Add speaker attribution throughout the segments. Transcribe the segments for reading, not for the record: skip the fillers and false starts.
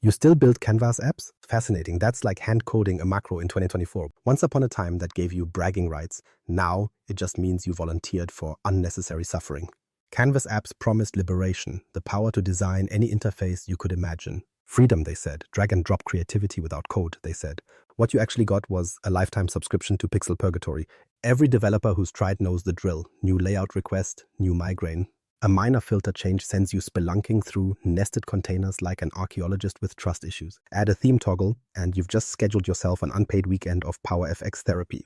Speaker 1: You still build Canvas apps? Fascinating. That's like hand coding a macro in 2024. Once upon a time, that gave you bragging rights. Now, it just means you volunteered for unnecessary suffering. Canvas apps promised liberation, the power to design any interface you could imagine. Freedom, they said. Drag and drop creativity without code, they said. What you actually got was a lifetime subscription to Pixel Purgatory. Every developer who's tried knows the drill. New layout request, new migraine. A minor filter change sends you spelunking through nested containers like an archaeologist with trust issues. Add a theme toggle, and you've just scheduled yourself an unpaid weekend of PowerFX therapy.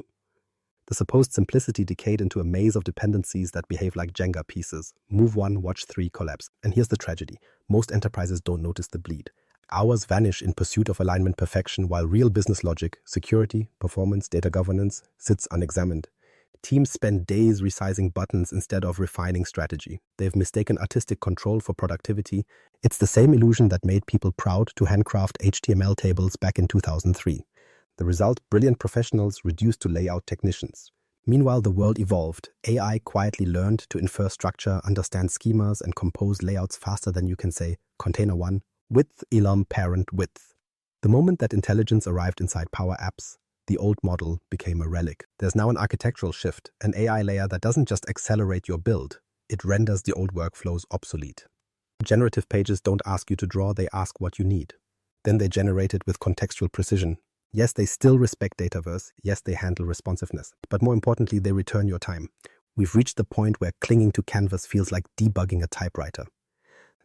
Speaker 1: The supposed simplicity decayed into a maze of dependencies that behave like Jenga pieces. Move one, watch three, collapse. And here's the tragedy. Most enterprises don't notice the bleed. Hours vanish in pursuit of alignment perfection while real business logic, security, performance, data governance sits unexamined. Teams spend days resizing buttons instead of refining strategy. They've mistaken artistic control for productivity. It's the same illusion that made people proud to handcraft HTML tables back in 2003. The result, brilliant professionals reduced to layout technicians. Meanwhile, the world evolved. AI quietly learned to infer structure, understand schemas, and compose layouts faster than you can say, container 1, width, elem, parent, width. The moment that intelligence arrived inside Power Apps, the old model became a relic. There's now an architectural shift, an AI layer that doesn't just accelerate your build, it renders the old workflows obsolete. Generative Pages don't ask you to draw, they ask what you need. Then they generate it with contextual precision. Yes, they still respect Dataverse. Yes, they handle responsiveness. But more importantly, they return your time. We've reached the point where clinging to Canvas feels like debugging a typewriter.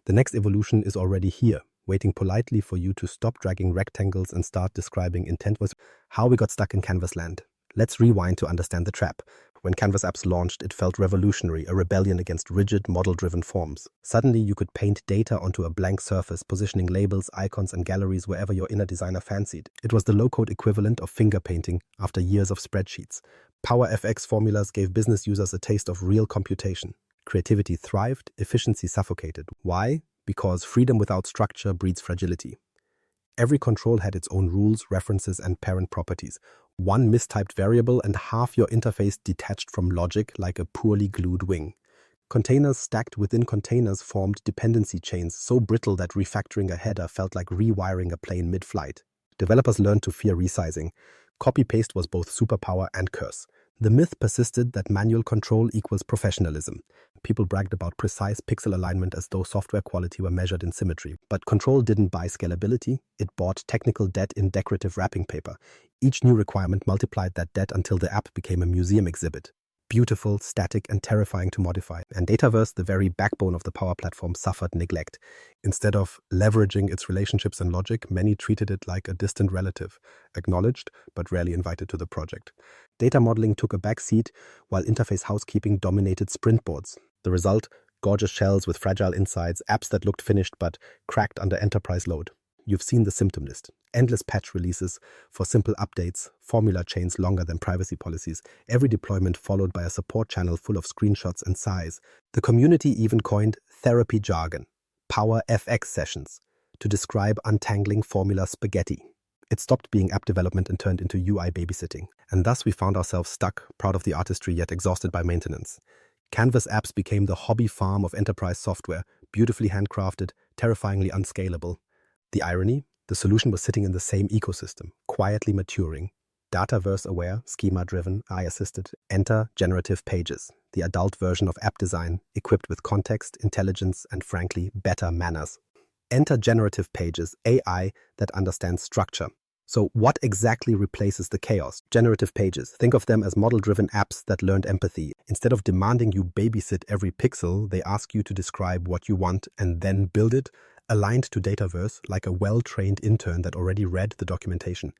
Speaker 1: The next evolution is already here, waiting politely for you to stop dragging rectangles and start describing intent. Was how we got stuck in Canvas land. Let's rewind to understand the trap. When Canvas apps launched, it felt revolutionary, a rebellion against rigid, model-driven forms. Suddenly, you could paint data onto a blank surface, positioning labels, icons, and galleries wherever your inner designer fancied. It was the low-code equivalent of finger painting after years of spreadsheets. PowerFX formulas gave business users a taste of real computation. Creativity thrived, efficiency suffocated. Why? Because freedom without structure breeds fragility. Every control had its own rules, references, and parent properties. One mistyped variable and half your interface detached from logic like a poorly glued wing. Containers stacked within containers formed dependency chains so brittle that refactoring a header felt like rewiring a plane mid-flight. Developers learned to fear resizing. Copy-paste was both superpower and curse. The myth persisted that manual control equals professionalism. People bragged about precise pixel alignment as though software quality were measured in symmetry. But control didn't buy scalability, it bought technical debt in decorative wrapping paper. Each new requirement multiplied that debt until the app became a museum exhibit. Beautiful, static, and terrifying to modify. And Dataverse, the very backbone of the Power Platform, suffered neglect. Instead of leveraging its relationships and logic, many treated it like a distant relative, acknowledged but rarely invited to the project. Data modeling took a back seat, while interface housekeeping dominated sprint boards. The result, gorgeous shells with fragile insides, apps that looked finished but cracked under enterprise load. You've seen the symptom list. Endless patch releases for simple updates, formula chains longer than privacy policies, every deployment followed by a support channel full of screenshots and sighs. The community even coined therapy jargon, Power FX sessions, to describe untangling formula spaghetti. It stopped being app development and turned into UI babysitting. And thus we found ourselves stuck, proud of the artistry yet exhausted by maintenance. Canvas apps became the hobby farm of enterprise software, beautifully handcrafted, terrifyingly unscalable. The irony? The solution was sitting in the same ecosystem, quietly maturing. Dataverse-aware, schema-driven, AI-assisted. Enter Generative Pages, the adult version of app design, equipped with context, intelligence, and frankly, better manners. Enter Generative Pages, AI that understands structure. So what exactly replaces the chaos? Generative Pages. Think of them as model-driven apps that learned empathy. Instead of demanding you babysit every pixel, they ask you to describe what you want and then build it, aligned to Dataverse like a well-trained intern that already read the documentation.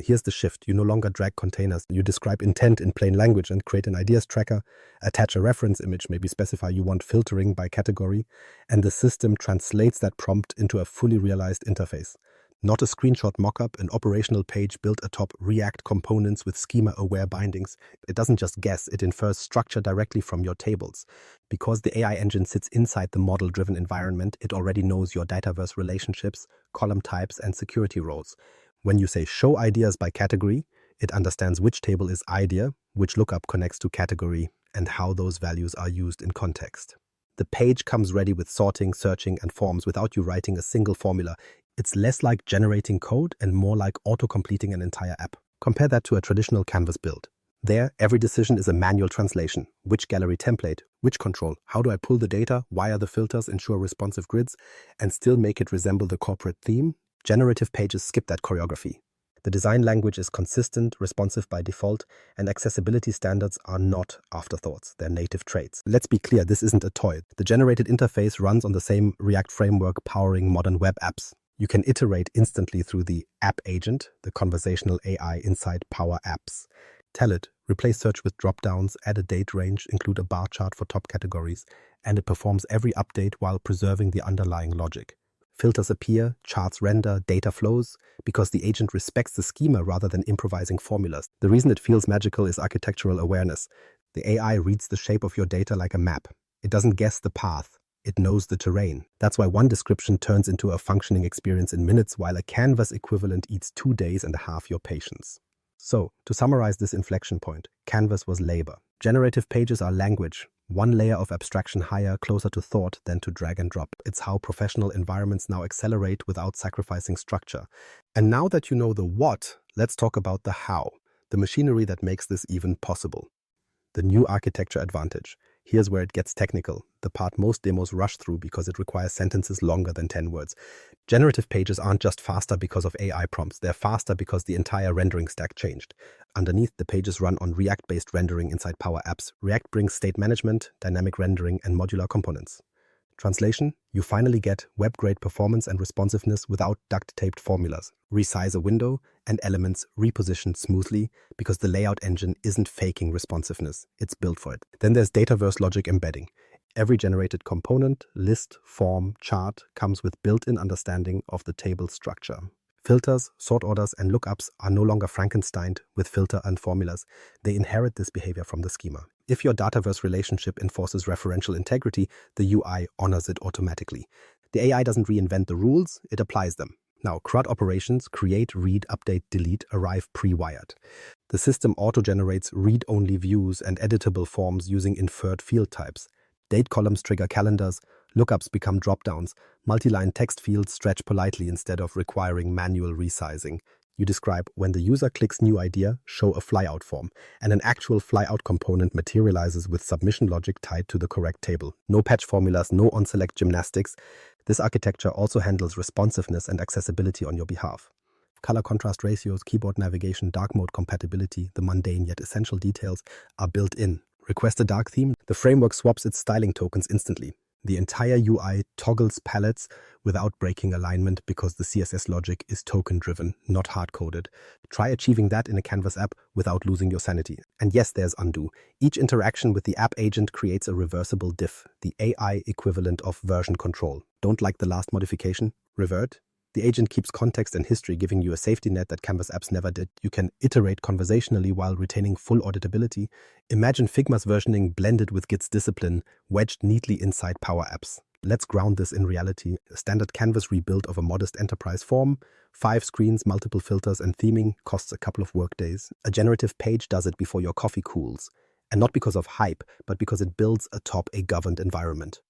Speaker 1: Here's the shift. You no longer drag containers. You describe intent in plain language and create an ideas tracker, attach a reference image, maybe specify you want filtering by category, and the system translates that prompt into a fully realized interface. Not a screenshot mockup, an operational page built atop React components with schema-aware bindings. It doesn't just guess, it infers structure directly from your tables. Because the AI engine sits inside the model-driven environment, it already knows your Dataverse relationships, column types, and security roles. When you say show ideas by category, it understands which table is idea, which lookup connects to category, and how those values are used in context. The page comes ready with sorting, searching, and forms without you writing a single formula. It's less like generating code and more like auto-completing an entire app. Compare that to a traditional Canvas build. There, every decision is a manual translation. Which gallery template? Which control? How do I pull the data? Why are the filters? Ensure responsive grids? And still make it resemble the corporate theme? Generative Pages skip that choreography. The design language is consistent, responsive by default, and accessibility standards are not afterthoughts, they're native traits. Let's be clear, this isn't a toy. The generated interface runs on the same React framework powering modern web apps. You can iterate instantly through the app agent, the conversational AI inside Power Apps. Tell it, replace search with dropdowns, add a date range, include a bar chart for top categories, and it performs every update while preserving the underlying logic. Filters appear, charts render, data flows, because the agent respects the schema rather than improvising formulas. The reason it feels magical is architectural awareness. The AI reads the shape of your data like a map. It doesn't guess the path. It knows the terrain. That's why one description turns into a functioning experience in minutes, while a Canvas equivalent eats 2 days and a half your patience. So, to summarize this inflection point, Canvas was labor. Generative pages are language, one layer of abstraction higher, closer to thought than to drag and drop. It's how professional environments now accelerate without sacrificing structure. And now that you know the what, let's talk about the how, the machinery that makes this even possible. The new architecture advantage. Here's where it gets technical, the part most demos rush through because it requires sentences longer than 10 words. Generative pages aren't just faster because of AI prompts, they're faster because the entire rendering stack changed. Underneath, the pages run on React-based rendering inside Power Apps. React brings state management, dynamic rendering, and modular components. Translation, you finally get web-grade performance and responsiveness without duct-taped formulas. Resize a window and elements repositioned smoothly because the layout engine isn't faking responsiveness, it's built for it. Then there's Dataverse logic embedding. Every generated component, list, form, chart comes with built-in understanding of the table structure. Filters, sort orders, and lookups are no longer Frankensteined with filter and formulas. They inherit this behavior from the schema. If your Dataverse relationship enforces referential integrity, the UI honors it automatically. The AI doesn't reinvent the rules, it applies them. Now, CRUD operations, create, read, update, delete, arrive pre-wired. The system auto-generates read-only views and editable forms using inferred field types. Date columns trigger calendars, lookups become dropdowns, multi-line text fields stretch politely instead of requiring manual resizing. You describe when the user clicks new idea, show a flyout form, and an actual flyout component materializes with submission logic tied to the correct table. No patch formulas, no on-select gymnastics. This architecture also handles responsiveness and accessibility on your behalf. Color contrast ratios, keyboard navigation, dark mode compatibility, the mundane yet essential details are built in. Request a dark theme, the framework swaps its styling tokens instantly. The entire UI toggles palettes without breaking alignment because the CSS logic is token-driven, not hard-coded. Try achieving that in a Canvas app without losing your sanity. And yes, there's undo. Each interaction with the app agent creates a reversible diff, the AI equivalent of version control. Don't like the last modification? Revert. The agent keeps context and history, giving you a safety net that Canvas apps never did. You can iterate conversationally while retaining full auditability. Imagine Figma's versioning blended with Git's discipline, wedged neatly inside Power Apps. Let's ground this in reality. A standard Canvas rebuild of a modest enterprise form, 5 screens, multiple filters, and theming costs a couple of workdays. A generative page does it before your coffee cools. And not because of hype, but because it builds atop a governed environment.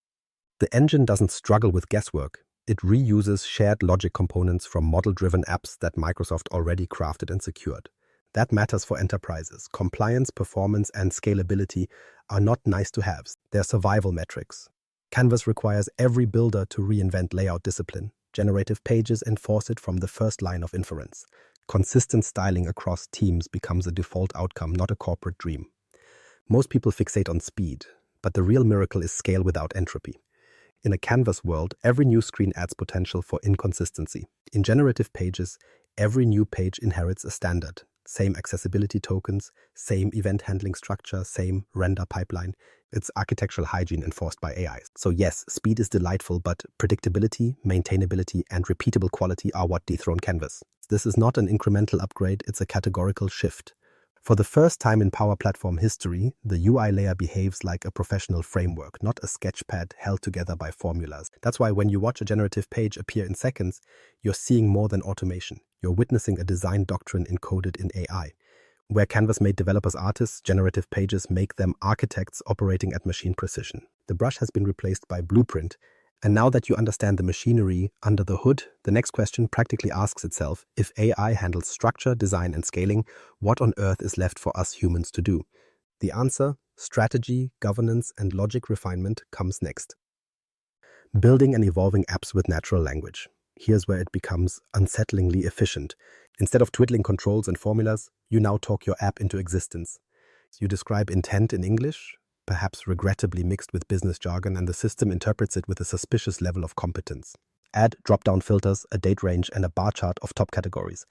Speaker 1: The engine doesn't struggle with guesswork. It reuses shared logic components from model-driven apps that Microsoft already crafted and secured. That matters for enterprises. Compliance, performance, and scalability are not nice-to-haves. They're survival metrics. Canvas requires every builder to reinvent layout discipline. Generative pages enforce it from the first line of inference. Consistent styling across teams becomes a default outcome, not a corporate dream. Most people fixate on speed, but the real miracle is scale without entropy. In a Canvas world, every new screen adds potential for inconsistency. In generative pages, every new page inherits a standard. Same accessibility tokens, same event handling structure, same render pipeline. It's architectural hygiene enforced by AI. So yes, speed is delightful, but predictability, maintainability, and repeatable quality are what dethrone Canvas. This is not an incremental upgrade, it's a categorical shift. For the first time in Power Platform history, the UI layer behaves like a professional framework, not a sketchpad held together by formulas. That's why when you watch a generative page appear in seconds, you're seeing more than automation. You're witnessing a design doctrine encoded in AI. Where Canvas made developers artists, generative pages make them architects operating at machine precision. The brush has been replaced by Blueprint, And now that you understand the machinery under the hood, the next question practically asks itself, if AI handles structure, design, and scaling, what on earth is left for us humans to do? The answer, strategy, governance, and logic refinement, comes next. Building and evolving apps with natural language. Here's where it becomes unsettlingly efficient. Instead of twiddling controls and formulas, you now talk your app into existence. You describe intent in English, perhaps regrettably mixed with business jargon, and the system interprets it with a suspicious level of competence. Add drop-down filters, a date range, and a bar chart of top categories.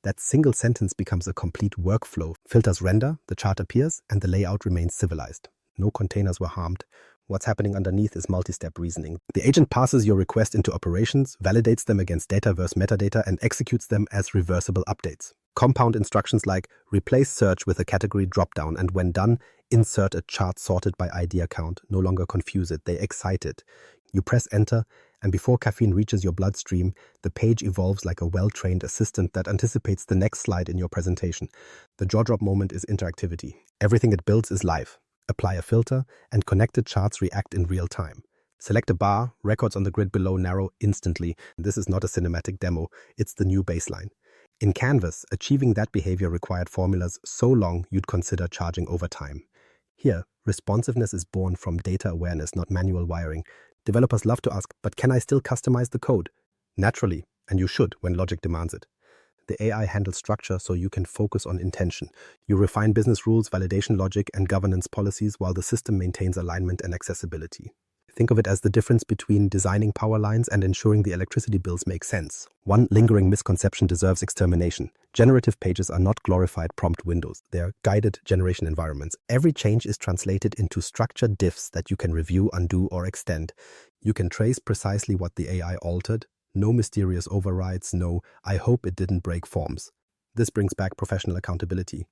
Speaker 1: That single sentence becomes a complete workflow. Filters render, the chart appears, and the layout remains civilized. No containers were harmed. What's happening underneath is multi-step reasoning. The agent passes your request into operations, validates them against data versus metadata, and executes them as reversible updates. Compound instructions like replace search with a category dropdown, and when done, insert a chart sorted by ID account. No longer confuse it, they excite it. You press enter, and before caffeine reaches your bloodstream, the page evolves like a well-trained assistant that anticipates the next slide in your presentation. The jaw-drop moment is interactivity. Everything it builds is live. Apply a filter, and connected charts react in real time. Select a bar, records on the grid below narrow instantly. This is not a cinematic demo, it's the new baseline. In Canvas, achieving that behavior required formulas so long you'd consider charging over time. Here, responsiveness is born from data awareness, not manual wiring. Developers love to ask, but can I still customize the code? Naturally, and you should when logic demands it. The AI handles structure so you can focus on intention. You refine business rules, validation logic, and governance policies while the system maintains alignment and accessibility. Think of it as the difference between designing power lines and ensuring the electricity bills make sense. One lingering misconception deserves extermination. Generative pages are not glorified prompt windows. They are guided generation environments. Every change is translated into structured diffs that you can review, undo, or extend. You can trace precisely what the AI altered. No mysterious overrides, no "I hope it didn't break" forms. This brings back professional accountability.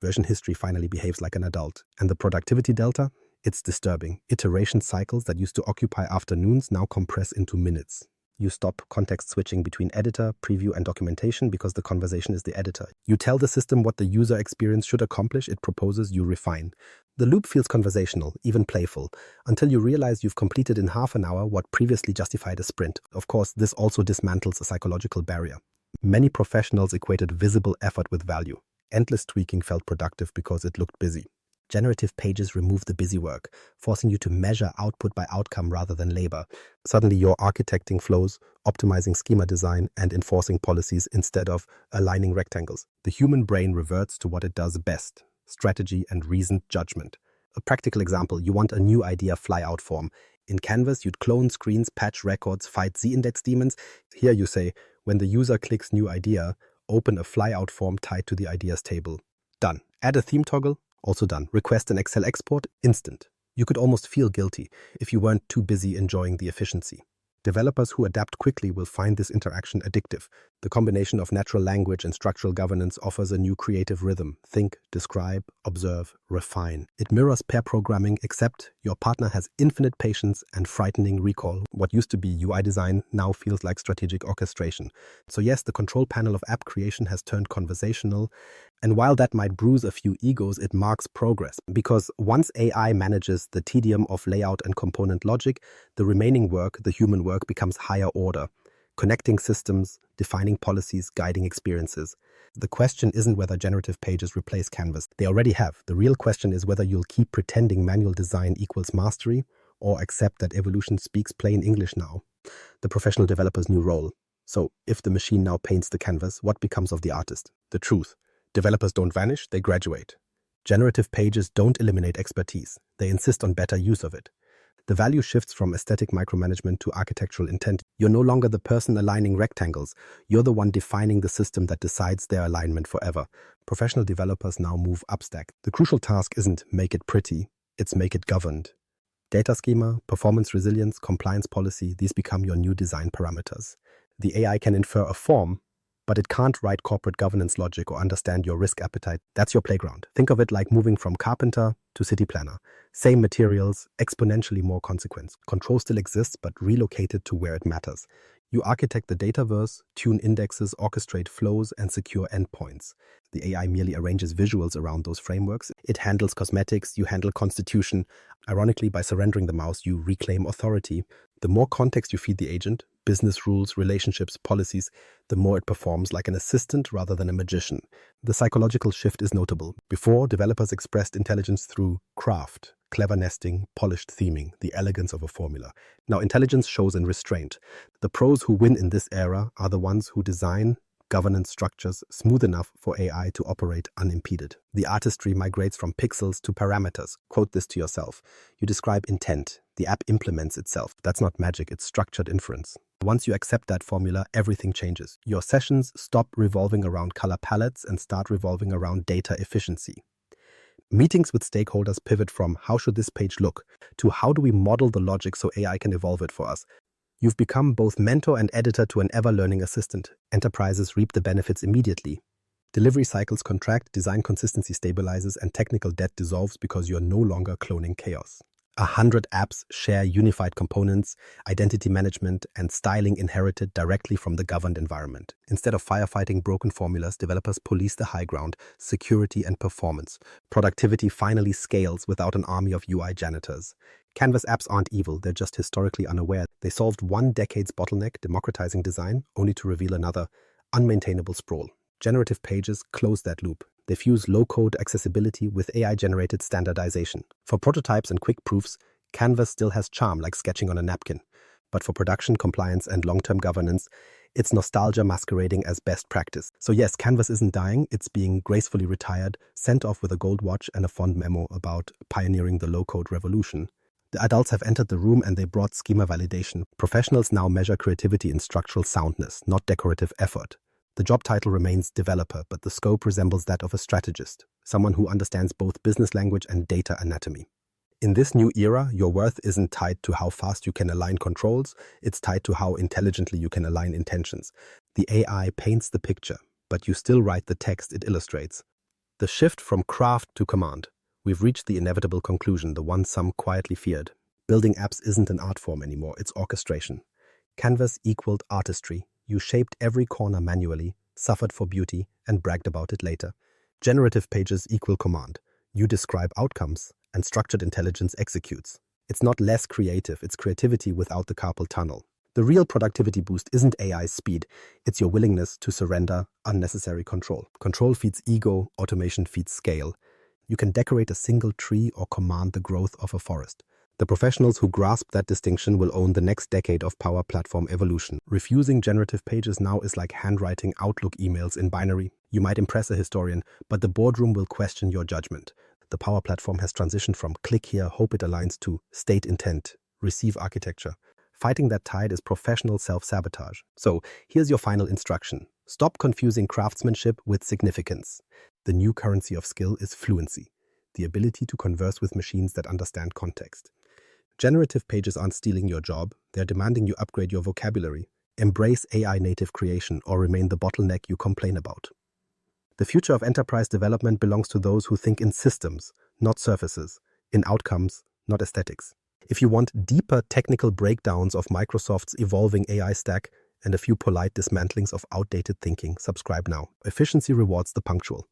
Speaker 1: Version history finally behaves like an adult. And the productivity delta? It's disturbing. Iteration cycles that used to occupy afternoons now compress into minutes. You stop context switching between editor, preview, and documentation because the conversation is the editor. You tell the system what the user experience should accomplish, it proposes, you refine. The loop feels conversational, even playful, until you realize you've completed in half an hour what previously justified a sprint. Of course, this also dismantles a psychological barrier. Many professionals equated visible effort with value. Endless tweaking felt productive because it looked busy. Generative pages remove the busy work, forcing you to measure output by outcome rather than labor. Suddenly you're architecting flows, optimizing schema design, and enforcing policies instead of aligning rectangles. The human brain reverts to what it does best: strategy and reasoned judgment. A practical example, you want a new idea flyout form. In Canvas, you'd clone screens, patch records, fight Z-index demons. Here you say, when the user clicks new idea, open a flyout form tied to the ideas table. Done. Add a theme toggle. Also done. Request an Excel export, instant. You could almost feel guilty if you weren't too busy enjoying the efficiency. Developers who adapt quickly will find this interaction addictive. The combination of natural language and structural governance offers a new creative rhythm. Think, describe, observe, refine. It mirrors pair programming, except your partner has infinite patience and frightening recall. What used to be UI design now feels like strategic orchestration. So yes, the control panel of app creation has turned conversational. And while that might bruise a few egos, it marks progress. Because once AI manages the tedium of layout and component logic, the remaining work, the human work, becomes higher order. Connecting systems, defining policies, guiding experiences. The question isn't whether generative pages replace Canvas. They already have. The real question is whether you'll keep pretending manual design equals mastery, or accept that evolution speaks plain English now. The professional developer's new role. So, if the machine now paints the canvas, what becomes of the artist? The truth. Developers don't vanish, they graduate. Generative pages don't eliminate expertise. They insist on better use of it. The value shifts from aesthetic micromanagement to architectural intent. You're no longer the person aligning rectangles. You're the one defining the system that decides their alignment forever. Professional developers now move upstack. The crucial task isn't make it pretty, it's make it governed. Data schema, performance resilience, compliance policy, these become your new design parameters. The AI can infer a form, but it can't write corporate governance logic or understand your risk appetite. That's your playground. Think of it like moving from carpenter to city planner. Same materials, exponentially more consequence. Control still exists, but relocated to where it matters. You architect the dataverse, tune indexes, orchestrate flows, and secure endpoints. The AI merely arranges visuals around those frameworks. It handles cosmetics, you handle constitution. Ironically, by surrendering the mouse, you reclaim authority. The more context you feed the agent, business rules, relationships, policies, the more it performs like an assistant rather than a magician. The psychological shift is notable. Before, developers expressed intelligence through craft, clever nesting, polished theming, the elegance of a formula. Now, intelligence shows in restraint. The pros who win in this era are the ones who design governance structures smooth enough for AI to operate unimpeded. The artistry migrates from pixels to parameters. Quote this to yourself. You describe intent. The app implements itself. That's not magic, it's structured inference. Once you accept that formula, everything changes. Your sessions stop revolving around color palettes and start revolving around data efficiency. Meetings with stakeholders pivot from how should this page look to how do we model the logic so AI can evolve it for us. You've become both mentor and editor to an ever-learning assistant. Enterprises reap the benefits immediately. Delivery cycles contract, design consistency stabilizes, and technical debt dissolves because you're no longer cloning chaos. 100 apps share unified components, identity management, and styling inherited directly from the governed environment. Instead of firefighting broken formulas, developers police the high ground, security and performance. Productivity finally scales without an army of UI janitors. Canvas apps aren't evil, they're just historically unaware. They solved one decade's bottleneck, democratizing design, only to reveal another, unmaintainable sprawl. Generative Pages close that loop. They fuse low-code accessibility with AI-generated standardization. For prototypes and quick proofs, Canvas still has charm like sketching on a napkin. But for production, compliance, and long-term governance, it's nostalgia masquerading as best practice. So yes, Canvas isn't dying, it's being gracefully retired, sent off with a gold watch and a fond memo about pioneering the low-code revolution. The adults have entered the room and they brought schema validation. Professionals now measure creativity in structural soundness, not decorative effort. The job title remains developer, but the scope resembles that of a strategist, someone who understands both business language and data anatomy. In this new era, your worth isn't tied to how fast you can align controls, it's tied to how intelligently you can align intentions. The AI paints the picture, but you still write the text it illustrates. The shift from craft to command. We've reached the inevitable conclusion, the one some quietly feared. Building apps isn't an art form anymore, it's orchestration. Canvas equaled artistry. You shaped every corner manually, suffered for beauty, and bragged about it later. Generative Pages equal command. You describe outcomes, and structured intelligence executes. It's not less creative, it's creativity without the carpal tunnel. The real productivity boost isn't AI's speed, it's your willingness to surrender unnecessary control. Control feeds ego, automation feeds scale. You can decorate a single tree or command the growth of a forest. The professionals who grasp that distinction will own the next decade of Power Platform evolution. Refusing Generative Pages now is like handwriting Outlook emails in binary. You might impress a historian, but the boardroom will question your judgment. The Power Platform has transitioned from click here, hope it aligns to state intent, receive architecture. Fighting that tide is professional self-sabotage. So here's your final instruction. Stop confusing craftsmanship with significance. The new currency of skill is fluency, the ability to converse with machines that understand context. Generative Pages aren't stealing your job, they're demanding you upgrade your vocabulary. Embrace AI native creation or remain the bottleneck you complain about. The future of enterprise development belongs to those who think in systems, not surfaces, in outcomes, not aesthetics. If you want deeper technical breakdowns of Microsoft's evolving AI stack and a few polite dismantlings of outdated thinking, subscribe now. Efficiency rewards the punctual.